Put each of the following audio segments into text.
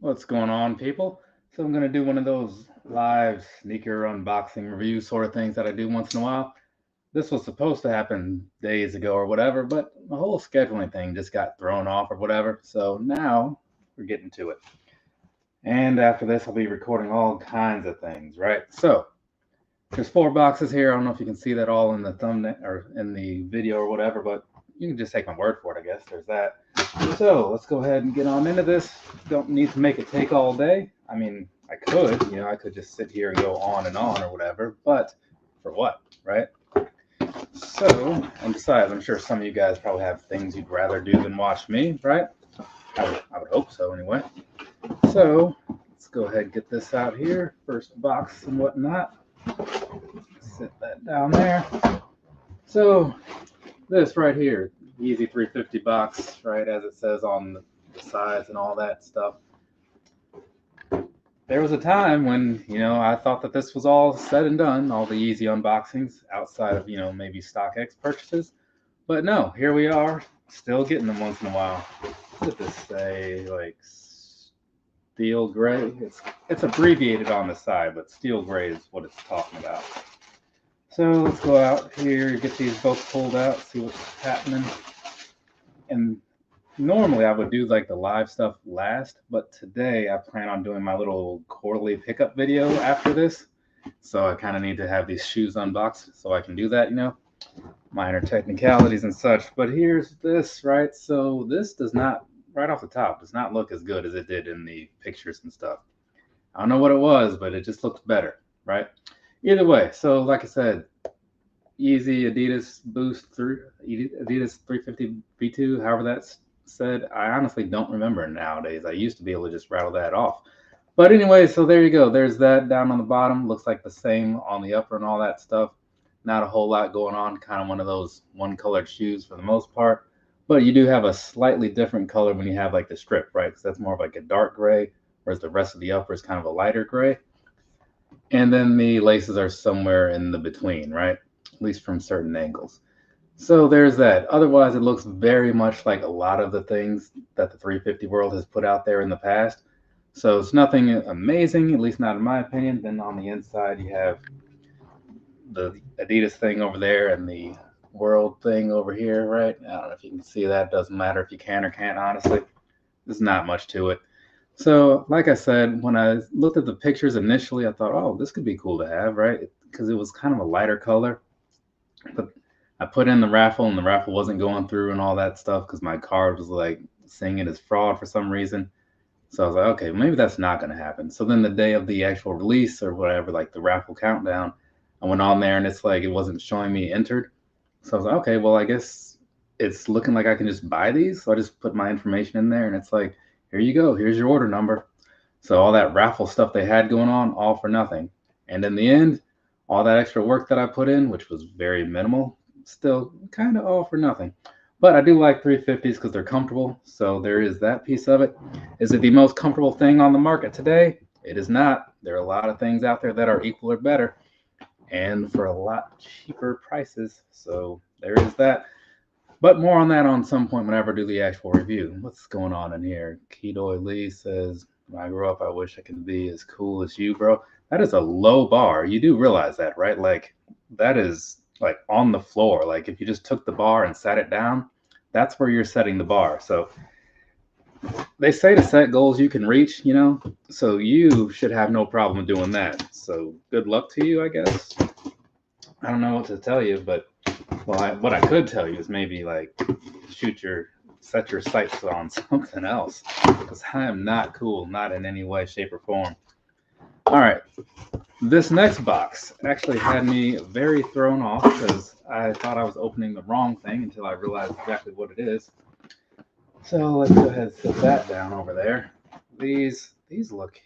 What's going on, people? So I'm gonna do one of those live sneaker unboxing review sort of things that I do once in a while. This was supposed to happen days ago or whatever, but the whole scheduling thing just got thrown off or whatever. So now we're getting to it. And after this, I'll be recording all kinds of things, right? So there's four boxes here. I don't know if you can see that all in the thumbnail or in the video or whatever, but you can just take my word for it, I guess. There's that. So let's go ahead and get on into this. Don't need to make it take all day. I mean, I could, I could just sit here and go on and on or whatever, but for what, right? So, and besides, I'm sure some of you guys probably have things you'd rather do than watch me, right? I would hope so anyway. So let's go ahead and get this out here. First box and whatnot. Sit that down there. So this right here, Yeezy 350 box, right, as it says on the sides and all that stuff. There was a time when, I thought that this was all said and done, all the Yeezy unboxings outside of, maybe StockX purchases. But no, here we are, still getting them once in a while. What did this say? Like steel gray? It's abbreviated on the side, but steel gray is what it's talking about. So let's go out here, get these both pulled out, see what's happening. And normally I would do like the live stuff last, but today I plan on doing my little quarterly pickup video after this. So I kind of need to have these shoes unboxed so I can do that, minor technicalities and such. But here's this, right? So this does not, right off the top, does not look as good as it did in the pictures and stuff. I don't know what it was, but it just looked better, right? Either way, so like I said, Yeezy Adidas Boost through Adidas 350 V2, however that's said. I honestly don't remember nowadays. I used to be able to just rattle that off. But anyway, so there you go. There's that down on the bottom. Looks like the same on the upper and all that stuff. Not a whole lot going on. Kind of one of those one-colored shoes for the most part. But you do have a slightly different color when you have like the strip, right? Because that's more of like a dark gray, whereas the rest of the upper is kind of a lighter gray. And then the laces are somewhere in the between, right? At least from certain angles. So there's that. Otherwise, it looks very much like a lot of the things that the 350 world has put out there in the past. So it's nothing amazing, at least not in my opinion. Then on the inside, you have the Adidas thing over there and the world thing over here, right? I don't know if you can see that. Doesn't matter if you can or can't, honestly. There's not much to it. So, like I said, when I looked at the pictures initially, I thought, oh, this could be cool to have, right? Because it was kind of a lighter color. But I put in the raffle, and the raffle wasn't going through and all that stuff because my card was like saying it as fraud for some reason. So I was like, okay, maybe that's not going to happen. So then the day of the actual release or whatever, like the raffle countdown, I went on there and it's like it wasn't showing me entered. So I was like, okay, well, I guess it's looking like I can just buy these. So I just put my information in there and it's like, here you go. Here's your order number. So all that raffle stuff they had going on, all for nothing. And in the end, all that extra work that I put in, which was very minimal, still kind of all for nothing. But I do like 350s because they're comfortable. So there is that piece of it. Is it the most comfortable thing on the market today? It is not. There are a lot of things out there that are equal or better and for a lot cheaper prices. So there is that. But more on that on some point whenever I do the actual review. What's going on in here? Kedoy Lee says, when I grow up, I wish I could be as cool as you, bro. That is a low bar. You do realize that, right? Like, that is like on the floor. Like, if you just took the bar and sat it down, that's where you're setting the bar. So they say to set goals you can reach, so you should have no problem doing that. So good luck to you, I guess. I don't know what to tell you, but what I could tell you is maybe like set your sights on something else, because I am not cool, not in any way, shape, or form. All right, this next box actually had me very thrown off because I thought I was opening the wrong thing until I realized exactly what it is. So let's go ahead and set that down over there. These look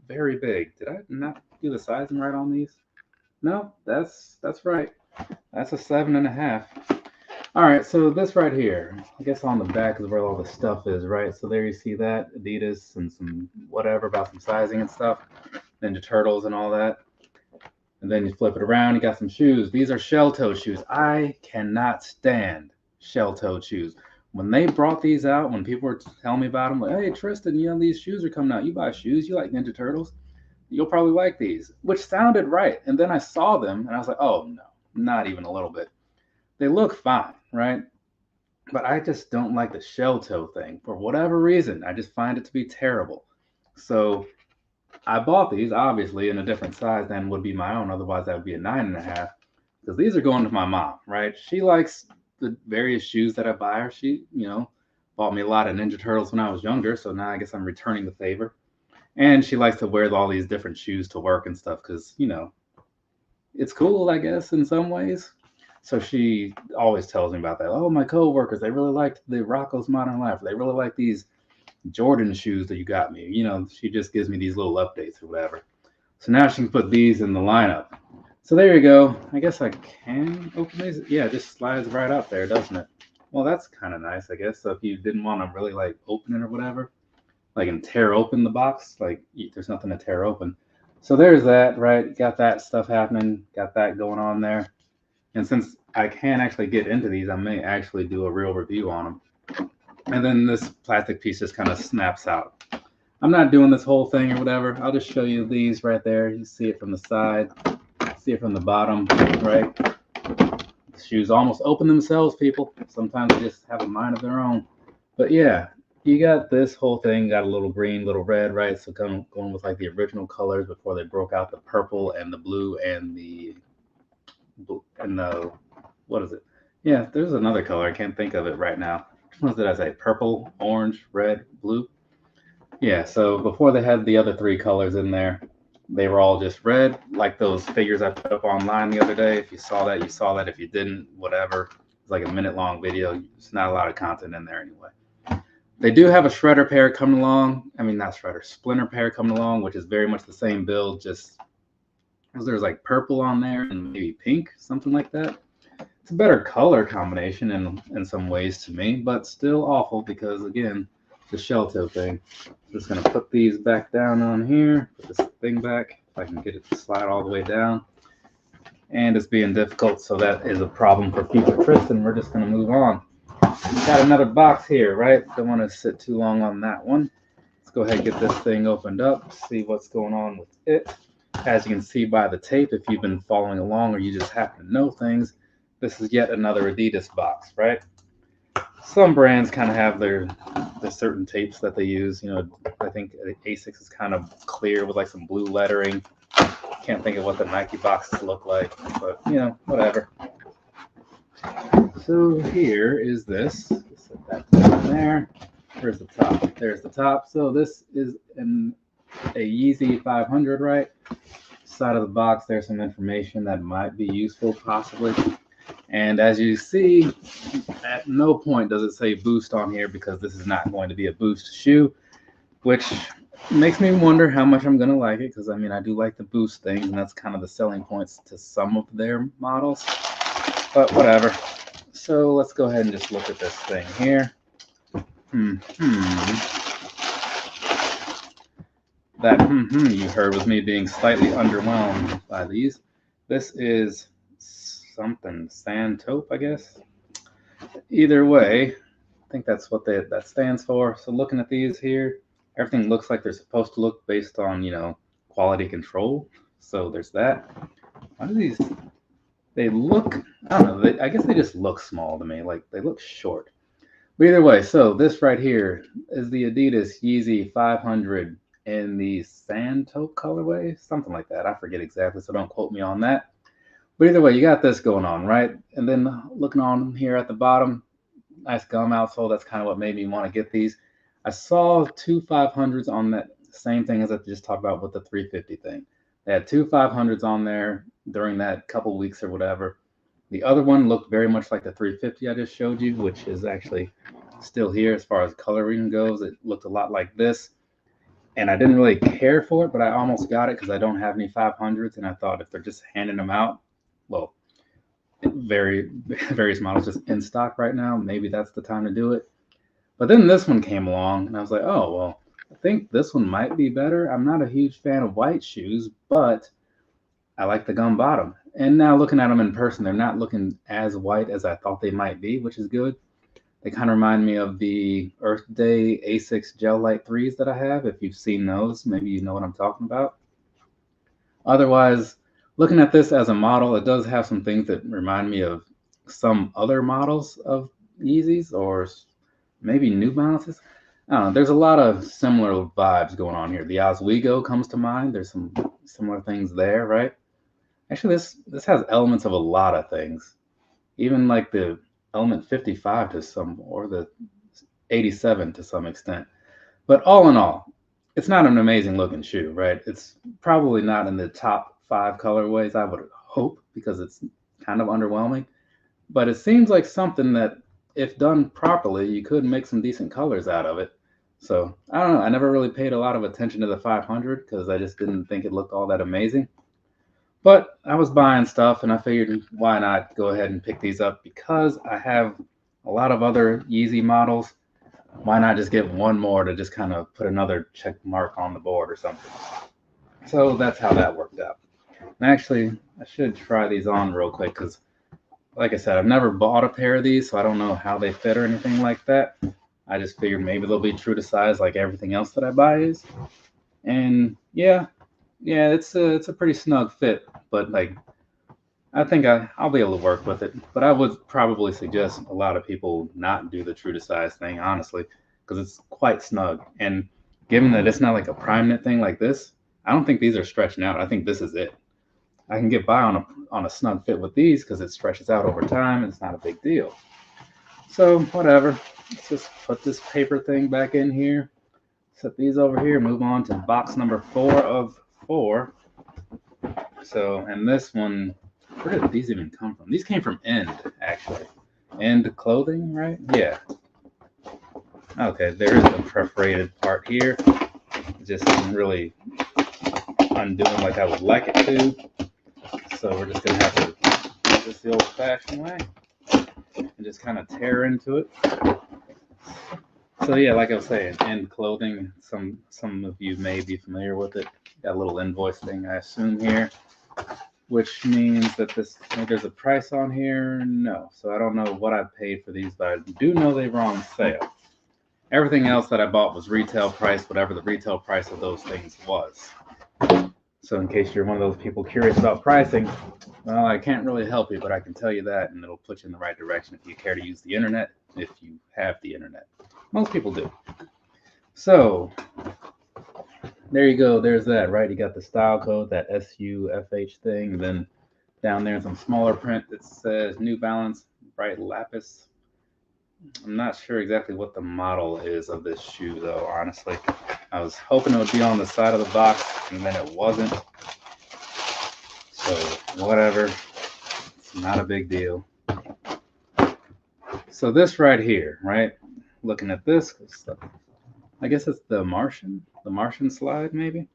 very big. Did I not do the sizing right on these? No, that's right. That's a 7.5. All right, so this right here, I guess on the back is where all the stuff is, right? So there you see that, Adidas and some whatever about some sizing and stuff, Ninja Turtles and all that. And then you flip it around, you got some shoes. These are shell-toe shoes. I cannot stand shell-toe shoes. When they brought these out, when people were telling me about them, like, hey, Tristan, you know, these shoes are coming out. You buy shoes, you like Ninja Turtles, you'll probably like these, which sounded right. And then I saw them and I was like, oh, no, not even a little bit. They look fine, right? But I just don't like the shell toe thing for whatever reason. I just find it to be terrible. So I bought these obviously in a different size than would be my own. Otherwise, that would be a 9.5. Because these are going to my mom, right? She likes the various shoes that I buy her. She, you know, bought me a lot of Ninja Turtles when I was younger. So now I guess I'm returning the favor. And she likes to wear all these different shoes to work and stuff because, you know, it's cool, I guess, in some ways. So she always tells me about that. Oh, my coworkers, they really liked the Rocco's Modern Life. They really like these Jordan shoes that you got me. You know, she just gives me these little updates or whatever. So now she can put these in the lineup. So there you go. I guess I can open these. Yeah, it just slides right up there, doesn't it? Well, that's kind of nice, I guess. So if you didn't want to really like open it or whatever, like and tear open the box, like there's nothing to tear open. So there's that, right? Got that stuff happening. Got that going on there. And since I can actually get into these, I may actually do a real review on them. And then this plastic piece just kind of snaps out. I'm not doing this whole thing or whatever. I'll just show you these right there. You see it from the side, see it from the bottom, right? The shoes almost open themselves, people. Sometimes they just have a mind of their own. But yeah, you got this whole thing, got a little green, little red, right? So going with like the original colors before they broke out the purple and the blue and the what is it? Yeah, there's another color. I can't think of it right now. Which ones did I say? Purple, orange, red, blue. Yeah, so before they had the other three colors in there, they were all just red, like those figures I put up online the other day. If you saw that, you saw that. If you didn't, whatever. It's like a minute-long video. It's not a lot of content in there anyway. They do have a shredder pair coming along. I mean, not shredder, splinter pair coming along, which is very much the same build, just there's like purple on there and maybe pink, something like that. It's a better color combination in some ways to me, but still awful because, again, the shell toe thing. Just going to put these back down on here, put this thing back, if I can get it to slide all the way down. And it's being difficult, so that is a problem for future Tristan. We're just going to move on. Got another box here, right? Don't want to sit too long on that one. Let's go ahead and get this thing opened up, see what's going on with it. As you can see by the tape, if you've been following along or you just happen to know things, this is yet another Adidas box, right? Some brands kind of have the certain tapes that they use. You know, I think Asics is kind of clear with like some blue lettering. Can't think of what the Nike boxes look like, but you know, whatever. So here is this. Set that down there. Where's the top? There's the top. So this is a Yeezy 500, right? Side of the box, there's some information that might be useful, possibly. And as you see, at no point does it say boost on here because this is not going to be a boost shoe, which makes me wonder how much I'm going to like it because, I mean, I do like the boost things, and that's kind of the selling points to some of their models. But whatever. So let's go ahead and just look at this thing here. That you heard was me being slightly underwhelmed by these. This is something taupe, I guess. Either way, I think that's what that stands for. So looking at these here, everything looks like they're supposed to look based on, you know, quality control. So there's that. Why do these? They look, I don't know. I guess they just look small to me. Like they look short. But either way, so this right here is the Adidas Yeezy 500 in the sand taupe colorway, something like that. I forget exactly, so don't quote me on that. But either way, you got this going on, right? And then looking on here at the bottom, nice gum outsole. That's kind of what made me want to get these. I saw two 500s on that same thing as I just talked about with the 350 thing. They had two 500s on there during that couple weeks or whatever. The other one looked very much like the 350 I just showed you, which is actually still here as far as coloring goes. It looked a lot like this. And I didn't really care for it, but I almost got it because I don't have any 500s. And I thought if they're just handing them out, well, various models just in stock right now, maybe that's the time to do it. But then this one came along, and I was like, oh, well, I think this one might be better. I'm not a huge fan of white shoes, but I like the gum bottom. And now looking at them in person, they're not looking as white as I thought they might be, which is good. They kind of remind me of the Earth Day A6 Gel Light 3s that I have. If you've seen those, maybe you know what I'm talking about. Otherwise, looking at this as a model, it does have some things that remind me of some other models of Yeezys or maybe New Balances. I don't know. There's a lot of similar vibes going on here. The Oswego comes to mind. There's some similar things there, right? Actually, this has elements of a lot of things. Even like the element 55 to some, or the 87 to some extent. But all in all, it's not an amazing looking shoe, right? It's probably not in the top 5 colorways, I would hope, because it's kind of underwhelming. But it seems like something that, if done properly, you could make some decent colors out of it. So I don't know. I never really paid a lot of attention to the 500 because I just didn't think it looked all that amazing. But I was buying stuff and I figured why not go ahead and pick these up because I have a lot of other Yeezy models. Why not just get one more to just kind of put another check mark on the board or something? So that's how that worked out. And actually, I should try these on real quick because, like I said, I've never bought a pair of these, so I don't know how they fit or anything like that. I just figured maybe they'll be true to size like everything else that I buy is. And yeah, it's a pretty snug fit, but like I think I'll be able to work with it. But I would probably suggest a lot of people not do the true to size thing, honestly, because it's quite snug. And given that it's not like a prime knit thing like this, I don't think these are stretching out. I think this is it. I can get by on a snug fit with these because it stretches out over time and it's not a big deal. So whatever. Let's just put this paper thing back in here. Set these over here. Move on to box number 4 of 4. So, and this one, where did these even come from? These came from End, actually. End Clothing, right? Yeah. Okay, there's the perforated part here. It just isn't really undoing like I would like it to. So we're just going to have to do this the old-fashioned way and just kind of tear into it. So yeah, like I was saying, End Clothing, some of you may be familiar with it. Got a little invoice thing, I assume, here, which means that there's a price on here. No, so I don't know what I paid for these, but I do know they were on sale. Everything else that I bought was retail price, whatever the retail price of those things was. So in case you're one of those people curious about pricing, well, I can't really help you, but I can tell you that, and it'll put you in the right direction if you care to use the internet, if you have the internet. Most people do. So there you go. There's that, right? You got the style code, that SUFH thing. And then down there in some smaller print that says New Balance Bright Lapis. I'm not sure exactly what the model is of this shoe, though, honestly. I was hoping it would be on the side of the box, and then it wasn't. So, whatever. It's not a big deal. So this right here, right? Looking at this, I guess it's the mrshn slide, maybe.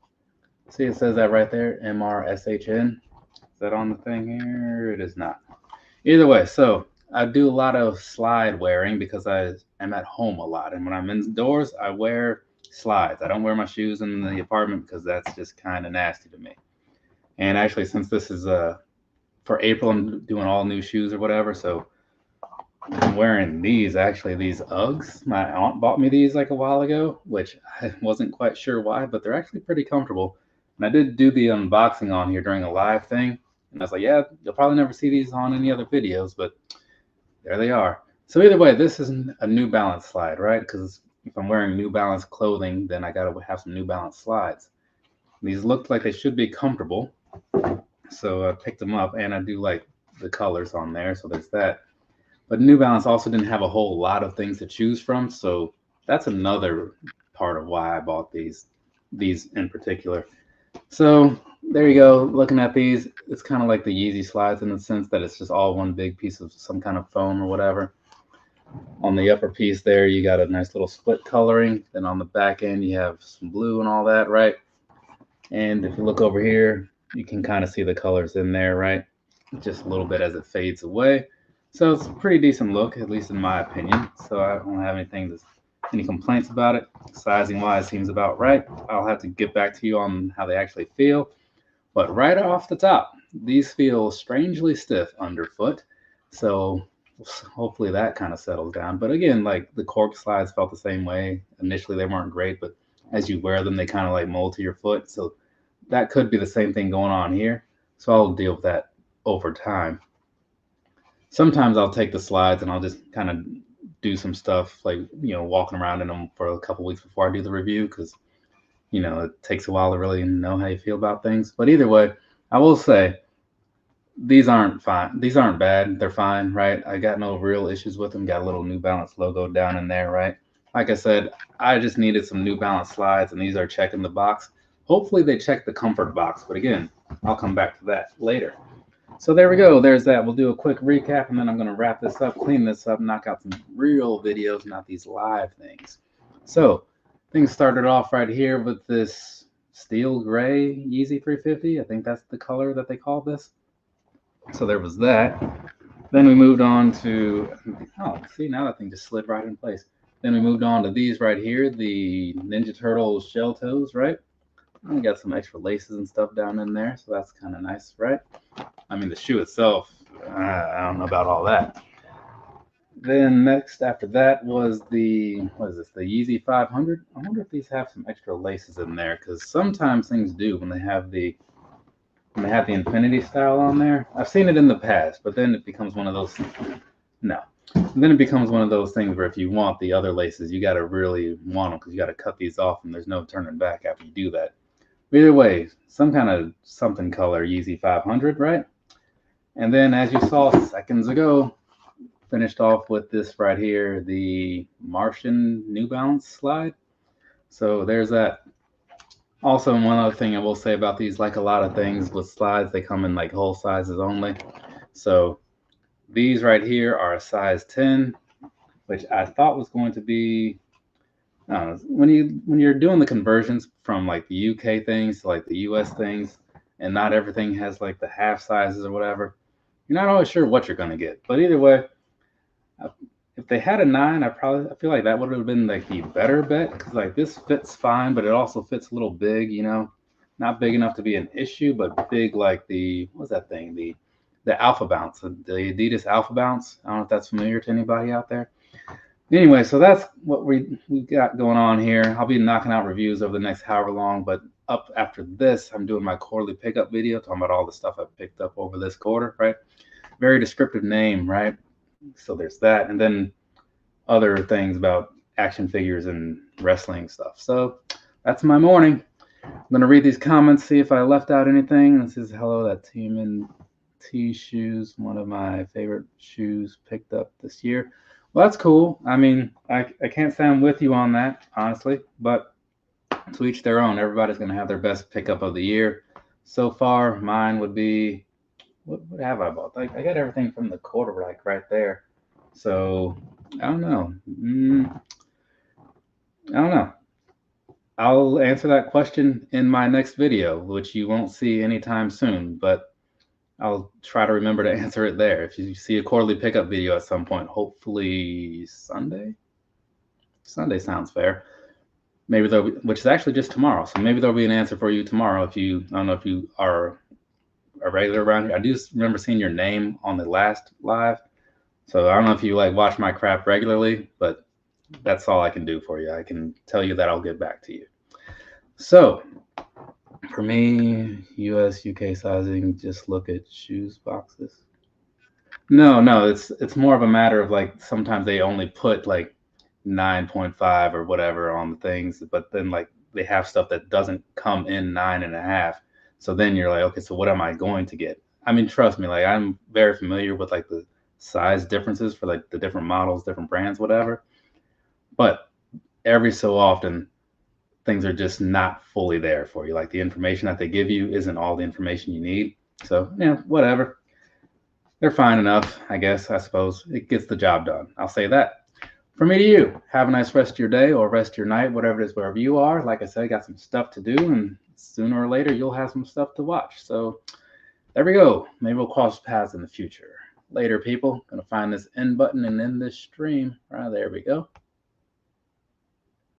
See, it says that right there, mrshn. Is that on the thing here? It is not. Either way, so I do a lot of slide wearing because I am at home a lot, and when I'm indoors, I wear slides. I don't wear my shoes in the apartment because that's just kind of nasty to me. And actually, since this is for April, I'm doing all new shoes or whatever, so I'm wearing these Uggs. My aunt bought me these like a while ago, which I wasn't quite sure why, but they're actually pretty comfortable. And I did do the unboxing on here during a live thing, and I was like, yeah, you'll probably never see these on any other videos, but there they are. So either way, this is a New Balance slide, right? Because if I'm wearing New Balance clothing, then I gotta have some New Balance slides. These looked like they should be comfortable, so I picked them up, and I do like the colors on there, so there's that. But New Balance also didn't have a whole lot of things to choose from, so that's another part of why I bought these in particular. So there you go. Looking at these, it's kind of like the Yeezy slides in the sense that it's just all one big piece of some kind of foam or whatever. On the upper piece there, you got a nice little split coloring. Then on the back end, you have some blue and all that, right? And if you look over here, you can kind of see the colors in there, right? Just a little bit as it fades away. So it's a pretty decent look, at least in my opinion. So I don't have any complaints about it. Sizing wise seems about right. I'll have to get back to you on how they actually feel. But right off the top, these feel strangely stiff underfoot. So hopefully that kind of settles down. But again, like the cork slides felt the same way. Initially, they weren't great, but as you wear them, they kind of like mold to your foot. So that could be the same thing going on here. So I'll deal with that over time. Sometimes I'll take the slides and I'll just kind of do some stuff like, walking around in them for a couple weeks before I do the review because, it takes a while to really know how you feel about things. But either way, I will say these aren't fine. These aren't bad. They're fine, right? I got no real issues with them. Got a little New Balance logo down in there, right? Like I said, I just needed some New Balance slides, and these are checking the box. Hopefully they check the comfort box, but again, I'll come back to that later. So there we go. There's that. We'll do a quick recap, and then I'm going to wrap this up, clean this up, knock out some real videos, not these live things. So things started off right here with this steel gray Yeezy 350. I think that's the color that they call this. So there was that. Then we moved on to, see, now that thing just slid right in place. Then we moved on to these right here, the Ninja Turtles shell toes, right? And we got some extra laces and stuff down in there, so that's kind of nice, right? I mean, the shoe itself, I don't know about all that. Then next after that was the, what is this, the Yeezy 500? I wonder if these have some extra laces in there, because sometimes things do when they have the infinity style on there. I've seen it in the past, but then it becomes one of those, no. And then it becomes one of those things where if you want the other laces, you got to really want them because you got to cut these off and there's no turning back after you do that. Either way, some kind of something color Yeezy 500, right? And then as you saw seconds ago, finished off with this right here, the mrshn New Balance slide. So there's that. Also, one other thing I will say about these, like a lot of things with slides, they come in like whole sizes only. So these right here are a size 10, which I thought was going to be, when you're doing the conversions from like the UK things to like the US things, and not everything has like the half sizes or whatever, you're not always sure what you're going to get. But either way, if they had a 9, I feel like that would have been like the better bet because like this fits fine, but it also fits a little big, not big enough to be an issue, but big like the, what's that thing? The Alpha Bounce, the Adidas Alpha Bounce. I don't know if that's familiar to anybody out there. Anyway, so that's what we got going on here. I'll be knocking out reviews over the next however long, but up after this, I'm doing my quarterly pickup video talking about all the stuff I picked up over this quarter, right? Very descriptive name, right? So there's that, and then other things about action figures and wrestling stuff. So that's my morning. I'm gonna read these comments, see if I left out anything. This is hello, that tmnt shoes, one of my favorite shoes picked up this year. Well, that's cool. I mean, I can't say I'm with you on that, honestly, but to each their own. Everybody's gonna have their best pickup of the year. So far, mine would be, what have I bought? Like, I got everything from the quarter, like right there. So I don't know. I don't know. I'll answer that question in my next video, which you won't see anytime soon, but I'll try to remember to answer it there. If you see a quarterly pickup video at some point, hopefully Sunday. Sunday sounds fair. Maybe there'll be, which is actually just tomorrow. So maybe there'll be an answer for you tomorrow if you, I don't know if you are a regular around here. I do remember seeing your name on the last live. So I don't know if you like watch my crap regularly, but that's all I can do for you. I can tell you that I'll get back to you. So for me, US, UK sizing, just look at shoes boxes. No, it's more of a matter of like sometimes they only put like 9.5 or whatever on the things, but then like they have stuff that doesn't come in 9.5. So then you're like, okay, so what am I going to get? I mean, trust me, like I'm very familiar with like the size differences for like the different models, different brands, whatever. But every so often, things are just not fully there for you. Like the information that they give you isn't all the information you need. So yeah, whatever. They're fine enough, I guess, I suppose. It gets the job done. I'll say that. From me to you, have a nice rest of your day or rest of your night, whatever it is, wherever you are. Like I said, I got some stuff to do, and sooner or later, you'll have some stuff to watch. So there we go. Maybe we'll cross paths in the future. Later, people. Gonna find this end button and end this stream. Right, there we go.